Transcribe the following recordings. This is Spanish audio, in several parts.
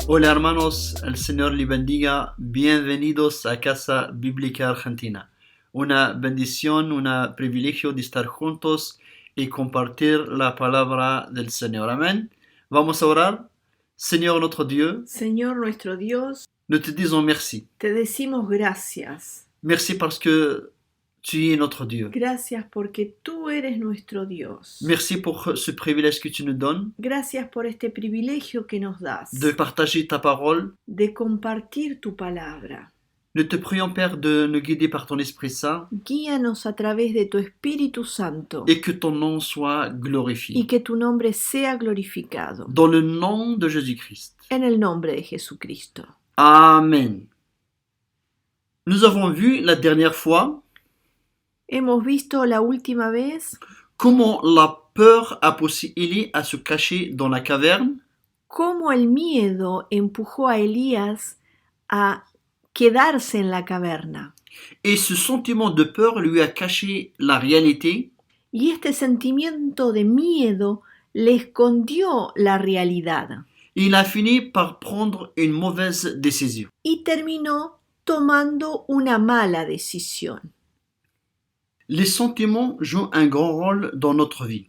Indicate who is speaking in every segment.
Speaker 1: Hola hermanos, el Señor les bendiga. Bienvenidos a Casa Bíblica Argentina. Una bendición, un privilegio de estar juntos y compartir la palabra del Señor. Amén. Vamos a orar. Señor nuestro Dios,
Speaker 2: Señor nuestro Dios,
Speaker 1: nous te disons merci.
Speaker 2: te decimos gracias.
Speaker 1: Merci parce que tu es notre Dieu.
Speaker 2: Gracias porque tú eres nuestro Dios.
Speaker 1: Merci pour ce privilège que tu nous donnes
Speaker 2: Gracias por este privilegio que nos das
Speaker 1: de partager ta parole.
Speaker 2: de compartir tu palabra.
Speaker 1: Nous te prions, Père, de nous guider par ton Esprit Saint
Speaker 2: Guíanos a través de tu Espíritu Santo
Speaker 1: et que ton nom soit glorifié.
Speaker 2: y que tu nombre sea glorificado.
Speaker 1: Dans le nom de Jésus-Christ.
Speaker 2: En el nombre de Jesucristo.
Speaker 1: Amen. Nous avons vu la dernière fois
Speaker 2: Hemos visto la última vez
Speaker 1: comment la peur a poussé Élie à se cacher dans la caverne
Speaker 2: cómo el miedo empujó a Elías a quedarse en la caverna.
Speaker 1: et ce sentiment de peur lui a caché la réalité
Speaker 2: Y este sentimiento de miedo le escondió la realidad
Speaker 1: et il a fini par prendre une mauvaise décision.
Speaker 2: y terminó tomando una mala decisión.
Speaker 1: Les sentiments jouent un grand rôle dans notre vie.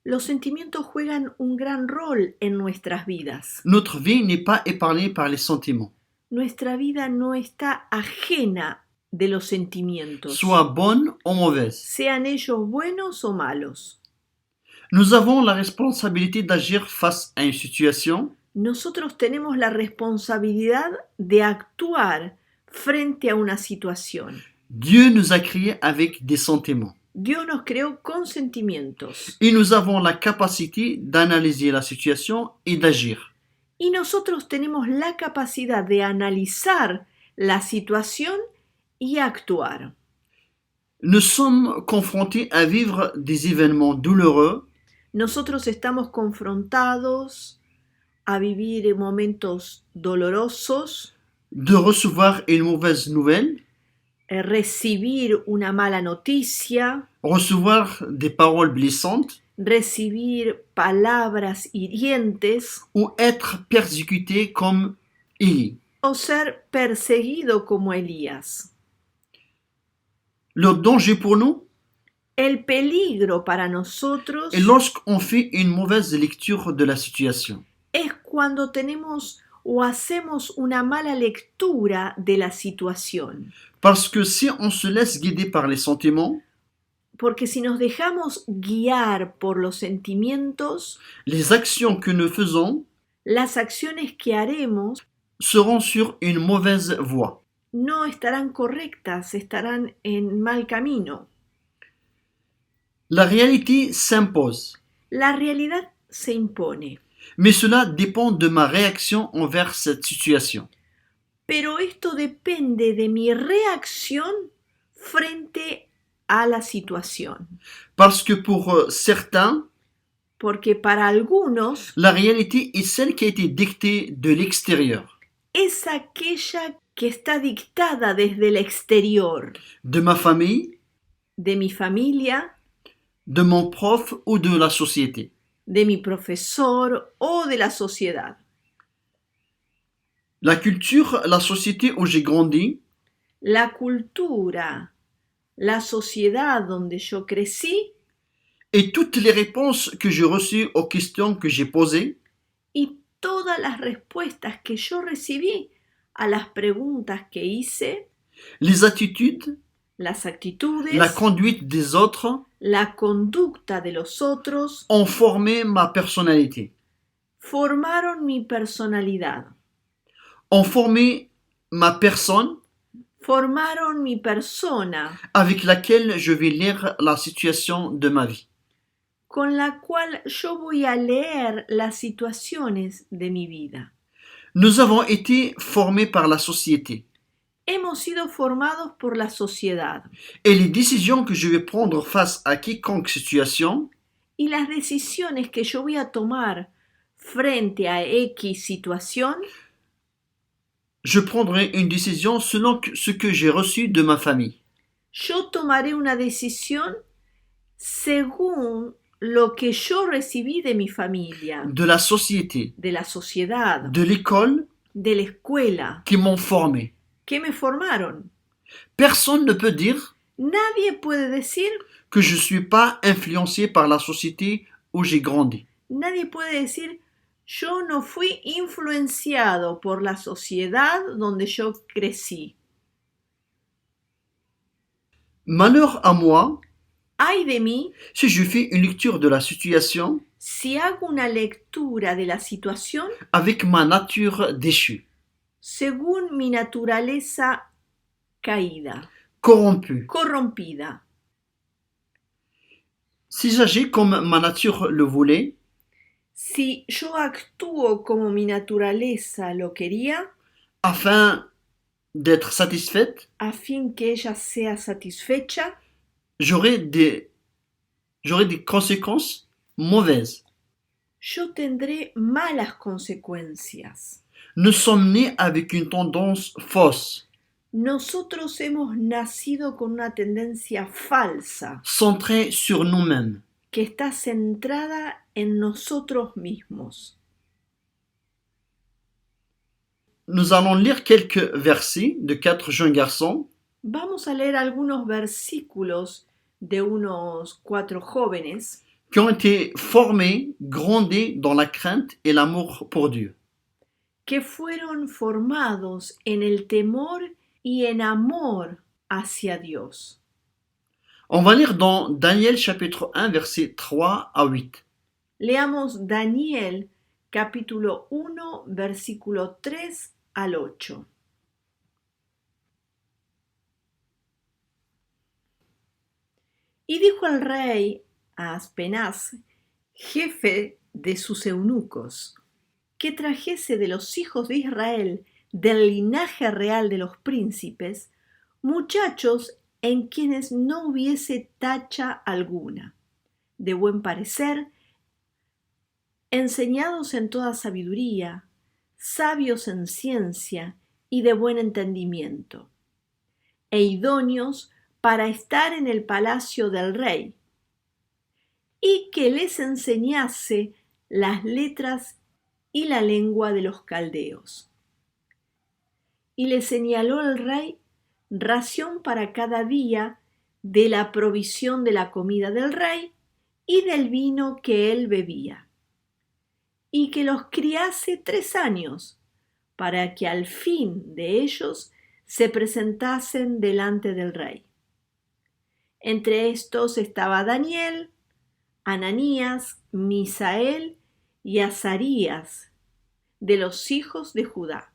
Speaker 2: Los sentimientos juegan un gran rol en nuestras vidas.
Speaker 1: Notre vie n'est pas épargnée par les sentiments,
Speaker 2: Nuestra vida no está ajena de los sentimientos,
Speaker 1: soit bonnes ou mauvaises.
Speaker 2: sean ellos buenos o malos.
Speaker 1: Nous avons la responsabilité d'agir face à une situation
Speaker 2: Nosotros tenemos la responsabilidad de actuar frente a una situación.
Speaker 1: Dieu nous a créés avec des sentiments.
Speaker 2: Dios nos creó con sentimientos
Speaker 1: Et nous avons la capacité d'analyser la situation et d'agir.
Speaker 2: y nosotros tenemos la capacidad de analizar la situación y actuar.
Speaker 1: Nous sommes confrontés à vivre des événements douloureux
Speaker 2: Nosotros estamos confrontados a vivir momentos dolorosos,
Speaker 1: de recevoir une mauvaise nouvelle,
Speaker 2: recibir una mala noticia,
Speaker 1: recevoir des paroles blessantes
Speaker 2: recibir palabras hirientes
Speaker 1: ou être persécuté comme Élie.
Speaker 2: o ser perseguido como Elías.
Speaker 1: Le danger pour nous
Speaker 2: El peligro para nosotros
Speaker 1: est lorsqu'on fait une mauvaise lecture de la situation.
Speaker 2: es cuando tenemos o hacemos una mala lectura de la situación.
Speaker 1: Parce que si on se laisse guider par les sentiments,
Speaker 2: Porque si nos dejamos guiar por los sentimientos,
Speaker 1: les actions que nous faisons
Speaker 2: Las acciones que haremos
Speaker 1: seront sur une mauvaise voie.
Speaker 2: no estarán correctas, estarán en mal camino.
Speaker 1: La réalité s'impose,
Speaker 2: La realidad se impone,
Speaker 1: mais cela dépend de ma réaction envers cette situation.
Speaker 2: pero esto depende de mi reacción frente a la situación.
Speaker 1: Parce que pour certains,
Speaker 2: Porque para algunos
Speaker 1: la réalité est celle qui a été dictée de l'extérieur,
Speaker 2: es aquella que está dictada desde el exterior,
Speaker 1: de ma famille,
Speaker 2: de mi familia,
Speaker 1: de mon prof ou de la société.
Speaker 2: de mi profesor o de la sociedad.
Speaker 1: La culture, la société où j'ai grandi,
Speaker 2: La cultura, la sociedad donde yo crecí
Speaker 1: et toutes les réponses que j'ai reçues aux questions que j'ai posées,
Speaker 2: y todas las respuestas que yo recibí a las preguntas que hice,
Speaker 1: les attitudes,
Speaker 2: las actitudes,
Speaker 1: la conduite des autres
Speaker 2: la conducta de los otros,
Speaker 1: ont formé ma personnalité,
Speaker 2: formaron mi personalidad,
Speaker 1: ont formé ma personne
Speaker 2: formaron mi persona,
Speaker 1: avec laquelle je vais lire la situation de ma vie.
Speaker 2: con la cual yo voy a leer las situaciones de mi vida.
Speaker 1: Nous avons été formés par la société
Speaker 2: Hemos sido formados por la sociedad
Speaker 1: et les décisions que je vais prendre face à quiconque situation
Speaker 2: y las decisiones que yo voy a tomar frente a X situación,
Speaker 1: je prendrai une décision selon ce que j'ai reçu de ma famille.
Speaker 2: yo tomaré una decisión según lo que yo recibí de mi familia,
Speaker 1: De la société,
Speaker 2: de la sociedad,
Speaker 1: de l'école
Speaker 2: de la escuela,
Speaker 1: qui m'ont formé.
Speaker 2: que me formaron.
Speaker 1: Personne ne peut dire
Speaker 2: Nadie puede decir,
Speaker 1: que je ne suis pas influencé par la société où j'ai grandi.
Speaker 2: nadie puede decir, yo no fui influenciado por la sociedad donde yo crecí.
Speaker 1: Malheur à moi
Speaker 2: Ay de mí
Speaker 1: si je fais une lecture de la situation
Speaker 2: si hago una lectura de la situación
Speaker 1: avec ma nature déchue,
Speaker 2: según mi naturaleza caída,
Speaker 1: corrompue.
Speaker 2: corrompida.
Speaker 1: Si j'agis comme ma nature le voulait,
Speaker 2: Si yo actúo como mi naturaleza lo quería,
Speaker 1: afin d'être satisfaite,
Speaker 2: a fin que ella sea satisfecha,
Speaker 1: j'aurai des conséquences mauvaises.
Speaker 2: yo tendré malas consecuencias.
Speaker 1: Nous sommes nés avec une tendance fausse,
Speaker 2: Nosotros hemos nacido con una tendencia falsa
Speaker 1: centrée sur nous-mêmes.
Speaker 2: que está centrada en nosotros mismos.
Speaker 1: Nous allons lire quelques versets de 4 jeunes garçons
Speaker 2: Vamos a leer algunos versículos de unos 4 jóvenes
Speaker 1: qui ont été formés, grandis dans la crainte et l'amour pour Dieu.
Speaker 2: que fueron formados en el temor y en amor hacia Dios.
Speaker 1: On va lire dans Daniel chapitre 1 versets 3 à 8.
Speaker 2: Leamos Daniel capítulo 1 versículo 3 al 8. Y dijo el rey a Aspenaz, jefe de sus eunucos, que trajese de los hijos de Israel, del linaje real de los príncipes, muchachos en quienes no hubiese tacha alguna, de buen parecer, enseñados en toda sabiduría, sabios en ciencia y de buen entendimiento, e idóneos para estar en el palacio del rey, y que les enseñase las letras y la lengua de los caldeos. Y le señaló el rey ración para cada día de la provisión de la comida del rey y del vino que él bebía, y que los criase 3 años, para que al fin de ellos se presentasen delante del rey. Entre estos estaba Daniel, Ananías, Misael y Azarías, de los hijos de Judá.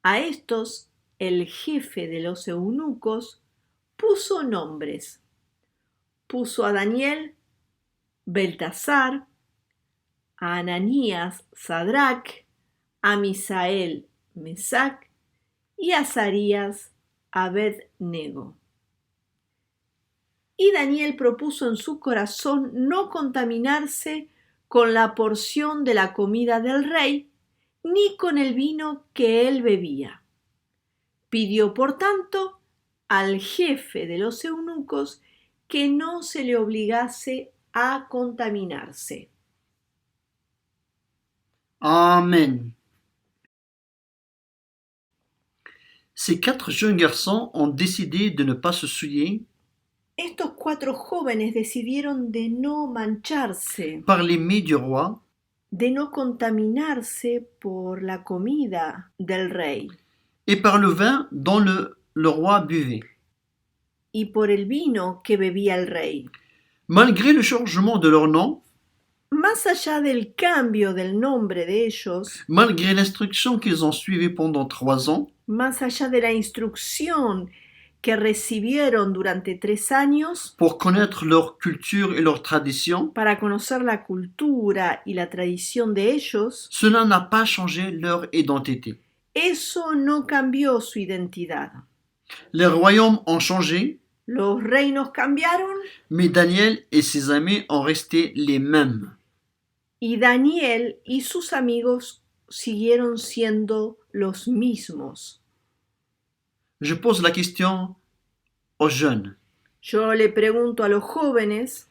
Speaker 2: A estos el jefe de los eunucos puso nombres. Puso a Daniel, Beltasar, a Ananías, Sadrac, a Misael, Mesac y a Azarías, Abed-nego. Y Daniel propuso en su corazón no contaminarse con la porción de la comida del rey, ni con el vino que él bebía. Pidió, por tanto, al jefe de los eunucos que no se le obligase a contaminarse.
Speaker 1: Amen. Ces 4 jeunes garçons ont décidé de ne pas se souiller
Speaker 2: Estos 4 jóvenes decidieron de no mancharse,
Speaker 1: par les mets du roi
Speaker 2: de no contaminarse por la comida del rey
Speaker 1: et par le vin dont le roi buvait.
Speaker 2: y por el vino que bebía el rey.
Speaker 1: Malgré le changement de leur nom,
Speaker 2: Más allá del cambio del nombre de ellos,
Speaker 1: malgré l'instruction qu'ils ont suivie pendant 3 ans,
Speaker 2: más allá de la instrucción que recibieron durante 3 años
Speaker 1: pour connaître leur culture et leur tradition,
Speaker 2: para conocer la cultura y la tradición de ellos,
Speaker 1: cela n'a pas changé leur identité.
Speaker 2: eso no cambió su identidad.
Speaker 1: Les royaumes ont changé,
Speaker 2: Los reinos cambiaron
Speaker 1: mais Daniel et ses amis ont resté les mêmes.
Speaker 2: y Daniel y sus amigos siguieron siendo los mismos.
Speaker 1: Je pose la question aux jeunes,
Speaker 2: Yo le pregunto a los jóvenes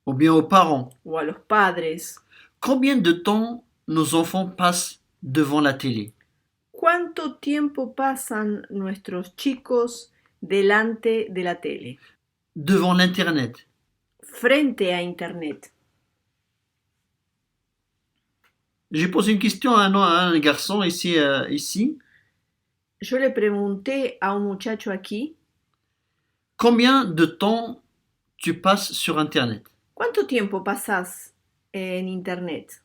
Speaker 1: ou bien aux parents,
Speaker 2: o a los padres,
Speaker 1: combien de temps nos enfants passent devant la télé?
Speaker 2: ¿cuánto tiempo pasan nuestros chicos delante de la tele,
Speaker 1: Devant l'Internet?
Speaker 2: frente a Internet?
Speaker 1: J'ai posé une question à un garçon ici.
Speaker 2: Yo le pregunté a un muchacho aquí,
Speaker 1: Combien de temps tu passes sur Internet?
Speaker 2: ¿cuánto tiempo pasas en Internet?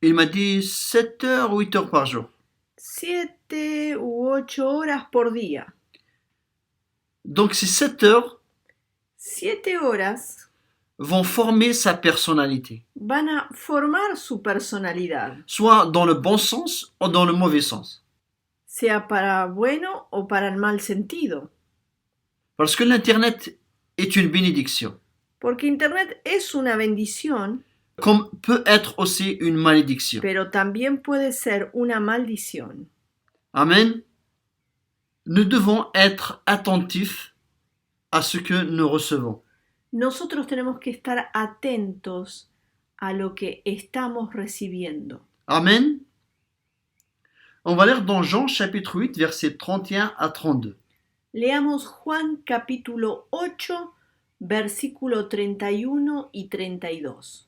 Speaker 1: Il m'a dit 7 heures, 8 heures par jour.
Speaker 2: 7 u 8 horas por día.
Speaker 1: Donc ces 7 heures
Speaker 2: 7 horas
Speaker 1: vont former sa personnalité,
Speaker 2: van a formar su personalidad,
Speaker 1: soit dans le bon sens ou dans le mauvais sens.
Speaker 2: sea para bueno o para el mal sentido.
Speaker 1: Parce que l'Internet est une bénédiction,
Speaker 2: Porque Internet es una bendición,
Speaker 1: comme peut être aussi une malédiction.
Speaker 2: pero también puede ser una maldición.
Speaker 1: Amen. Nous devons être attentifs à ce que nous recevons.
Speaker 2: Nosotros tenemos que estar atentos a lo que estamos recibiendo.
Speaker 1: Amen. On va lire dans Jean chapitre 8, versets 31 à 32.
Speaker 2: Leamos Juan capítulo 8, versículo 31 y 32.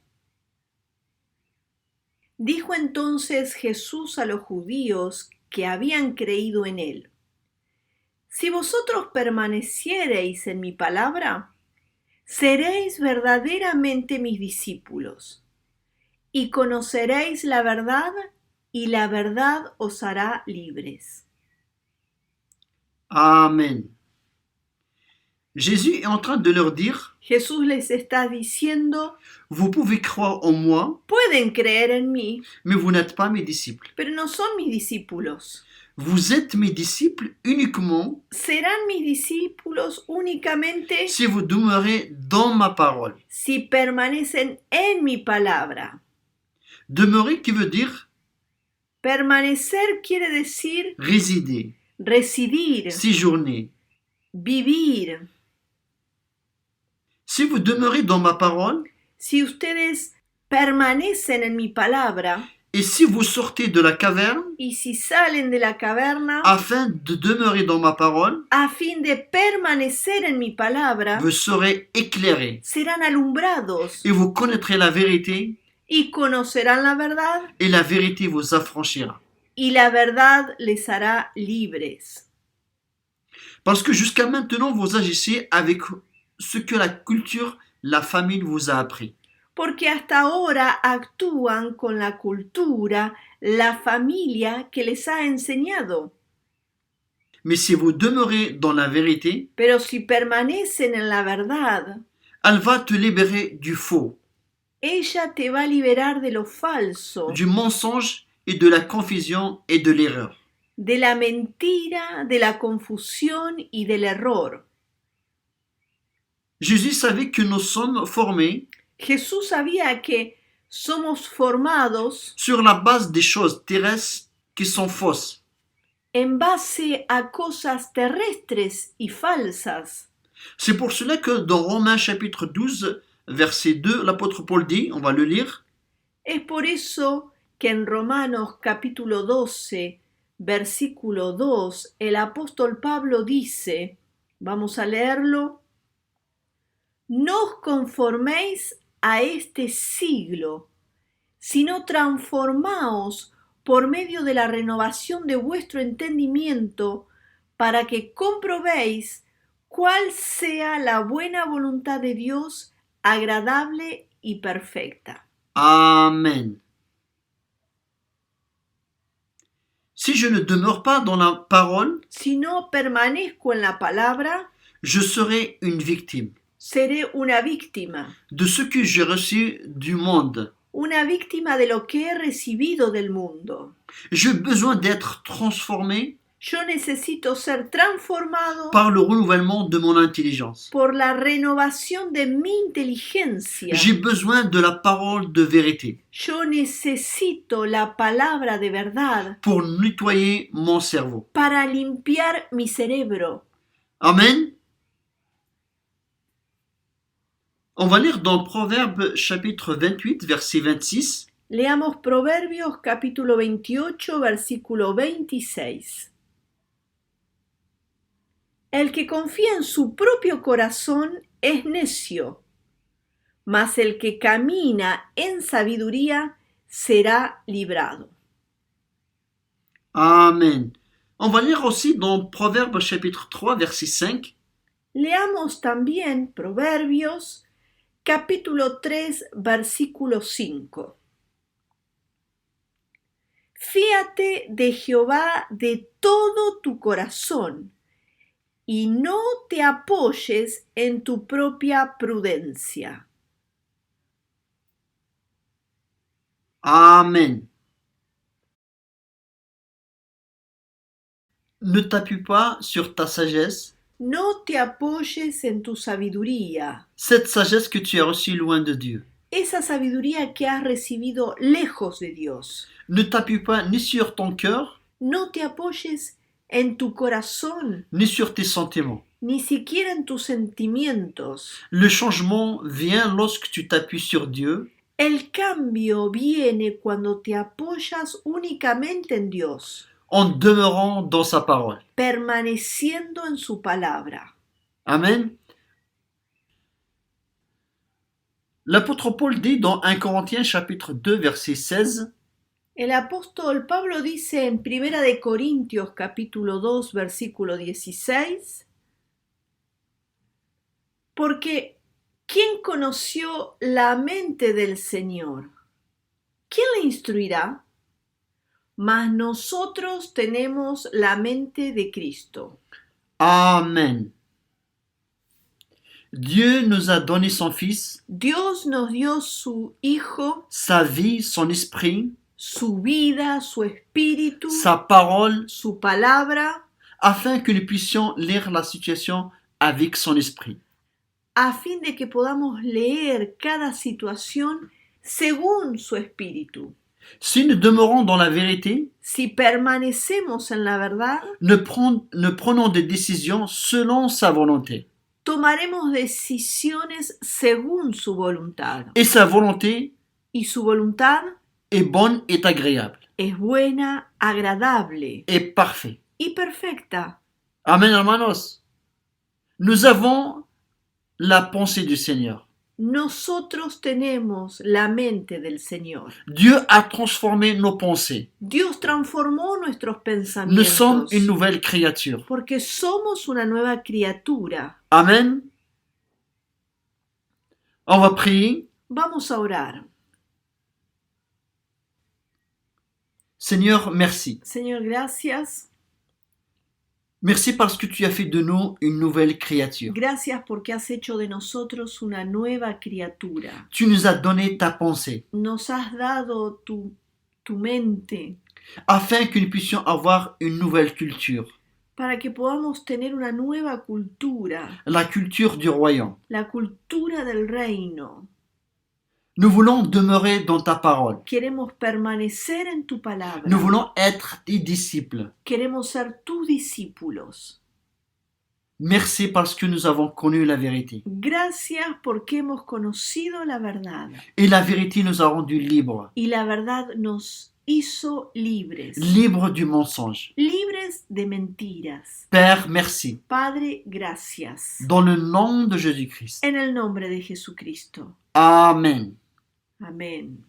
Speaker 2: Dijo entonces Jesús a los judíos que habían creído en él: Si vosotros permaneciereis en mi palabra, seréis verdaderamente mis discípulos, y conoceréis la verdad, y la verdad os hará libres.
Speaker 1: Amen. Jésus est en train de leur dire,
Speaker 2: Jesús les está diciendo:
Speaker 1: vous pouvez croire en moi,
Speaker 2: pueden creer en mí,
Speaker 1: mais vous n'êtes pas mes disciples.
Speaker 2: pero no son mis discípulos.
Speaker 1: Vous êtes mes disciples uniquement
Speaker 2: Serán mis discípulos únicamente
Speaker 1: si vous demeurez dans ma parole.
Speaker 2: si permanecen en mi palabra.
Speaker 1: Demeurer qui veut dire
Speaker 2: Permanecer quiere decir
Speaker 1: résider,
Speaker 2: residir,
Speaker 1: séjourner.
Speaker 2: vivir.
Speaker 1: Si vous demeurez dans ma parole,
Speaker 2: Si ustedes permanecen en mi palabra
Speaker 1: et si vous sortez de la caverne
Speaker 2: y si salen de la caverna
Speaker 1: afin de demeurer dans ma parole,
Speaker 2: a fin de permanecer en mi palabra,
Speaker 1: vous serez éclairés
Speaker 2: serán alumbrados
Speaker 1: et vous connaîtrez la vérité
Speaker 2: y conocerán la verdad,
Speaker 1: et la vérité vous affranchira.
Speaker 2: y la verdad les hará libres.
Speaker 1: Parce que jusqu'à maintenant, vous agissez avec ce que la culture, la famille vous a appris.
Speaker 2: porque hasta ahora actúan con la cultura, la familia que les ha enseñado.
Speaker 1: Mais si vous demeurez dans la vérité,
Speaker 2: Pero si permanecen en la verdad,
Speaker 1: elle va te libérer du faux,
Speaker 2: ella te va a liberar de lo falso,
Speaker 1: du mensonge et de la confusion et de l'erreur.
Speaker 2: de la mentira, de la confusión y del error.
Speaker 1: Jésus savait que nous sommes formés
Speaker 2: Jesús sabía que somos formados
Speaker 1: sur la base des choses terrestres qui sont fausses.
Speaker 2: en base a cosas terrestres y falsas.
Speaker 1: C'est pour cela que dans Romains chapitre 12, verset 2, l'apôtre Paul dit, on va le lire,
Speaker 2: Es por eso que en Romanos capítulo 12, versículo 2, el apóstol Pablo dice, vamos a leerlo, no os conforméis a este siglo, sino transformaos por medio de la renovación de vuestro entendimiento, para que comprobéis cuál sea la buena voluntad de Dios, agradable y perfecta.
Speaker 1: Amen. Si je ne demeure pas dans la parole,
Speaker 2: Si no permanezco en la palabra,
Speaker 1: je serai une victime
Speaker 2: seré una víctima
Speaker 1: de ce que j'ai reçu du monde.
Speaker 2: de lo que he recibido del mundo.
Speaker 1: J'ai besoin d'être transformé
Speaker 2: Yo necesito ser transformado
Speaker 1: par le renouvellement de mon intelligence.
Speaker 2: por la renovación de mi inteligencia.
Speaker 1: J'ai besoin de la parole de vérité
Speaker 2: Yo necesito la palabra de verdad
Speaker 1: pour nettoyer mon cerveau.
Speaker 2: para limpiar mi cerebro.
Speaker 1: Amen. On va lire dans Proverbe chapitre 28, verset 26.
Speaker 2: Leamos Proverbios capítulo 28, versículo 26. El que confía en su propio corazón es necio, mas el que camina en sabiduría será librado.
Speaker 1: Amen. On va lire aussi dans Proverbe chapitre 3, verset 5.
Speaker 2: Leamos también Proverbios capítulo 3, versículo 5. Fíate de Jehová de todo tu corazón y no te apoyes en tu propia prudencia.
Speaker 1: Amen. Ne t'appuie pas sur ta sagesse,
Speaker 2: No te apoyes en tu sabiduría,
Speaker 1: cette sagesse que tu as reçue loin de Dieu.
Speaker 2: esa sabiduría que has recibido lejos de Dios.
Speaker 1: Ne t'appuie pas ni sur ton cœur,
Speaker 2: No te apoyes en tu corazón,
Speaker 1: ni sur tes sentiments.
Speaker 2: ni siquiera en tus sentimientos.
Speaker 1: Le changement vient lorsque tu t'appuies sur Dieu
Speaker 2: El cambio viene cuando te apoyas únicamente en Dios,
Speaker 1: en demeurant dans sa parole.
Speaker 2: permaneciendo en su palabra.
Speaker 1: Amen. L'apôtre Paul dit dans 1 Corinthiens chapitre 2 verset 16,
Speaker 2: El apóstol Pablo dice en 1 de Corintios capítulo 2 versículo 16, porque ¿quién conoció la mente del Señor? ¿Quién le instruirá? Mas nosotros tenemos la mente de Cristo.
Speaker 1: Amen. Dieu nous a donné son Fils,
Speaker 2: Dios nos dio su Hijo,
Speaker 1: sa vie, son esprit,
Speaker 2: su vida, su espíritu,
Speaker 1: sa parole,
Speaker 2: su palabra,
Speaker 1: afin que nous puissions lire la situation avec son esprit.
Speaker 2: a fin de que podamos leer cada situación según su espíritu.
Speaker 1: Si nous demeurons dans la vérité,
Speaker 2: Si permanecemos en la verdad,
Speaker 1: nous prenons des décisions selon sa volonté.
Speaker 2: tomaremos decisiones según su voluntad.
Speaker 1: Et sa volonté
Speaker 2: Y su voluntad
Speaker 1: est bonne et agréable
Speaker 2: es buena, agradable
Speaker 1: et parfaite.
Speaker 2: y perfecta.
Speaker 1: Amen, hermanos. Nous avons la pensée du Seigneur.
Speaker 2: Nosotros tenemos la mente del Señor.
Speaker 1: Dieu a transformé nos pensées.
Speaker 2: Dios transformó nuestros
Speaker 1: Nous sommes
Speaker 2: pensamientos
Speaker 1: une nouvelle créature.
Speaker 2: porque somos una nueva criatura.
Speaker 1: Amen. On va prier.
Speaker 2: Vamos a orar.
Speaker 1: Seigneur, merci.
Speaker 2: Señor, gracias.
Speaker 1: Merci parce que tu as fait de nous une nouvelle créature.
Speaker 2: Gracias porque has hecho de nosotros una nueva criatura.
Speaker 1: Tu nous as donné ta pensée
Speaker 2: Nos has dado tu mente
Speaker 1: afin que nous puissions avoir une nouvelle culture,
Speaker 2: para que podamos tener una nueva cultura,
Speaker 1: la culture du royaume.
Speaker 2: la cultura del reino.
Speaker 1: Nous voulons demeurer dans ta parole.
Speaker 2: Queremos permanecer en tu palabra.
Speaker 1: Nous voulons être tes disciples.
Speaker 2: Queremos ser tus discípulos.
Speaker 1: Merci parce que nous avons connu la vérité.
Speaker 2: Gracias porque hemos conocido la verdad.
Speaker 1: Et la vérité nous a rendus libres.
Speaker 2: Y la verdad nos hizo libres.
Speaker 1: Libres du mensonge.
Speaker 2: Libres de mentiras.
Speaker 1: Père, merci.
Speaker 2: Padre, gracias.
Speaker 1: Dans le nom de Jésus-Christ.
Speaker 2: En el nombre de Jesucristo.
Speaker 1: Amen.
Speaker 2: Amén.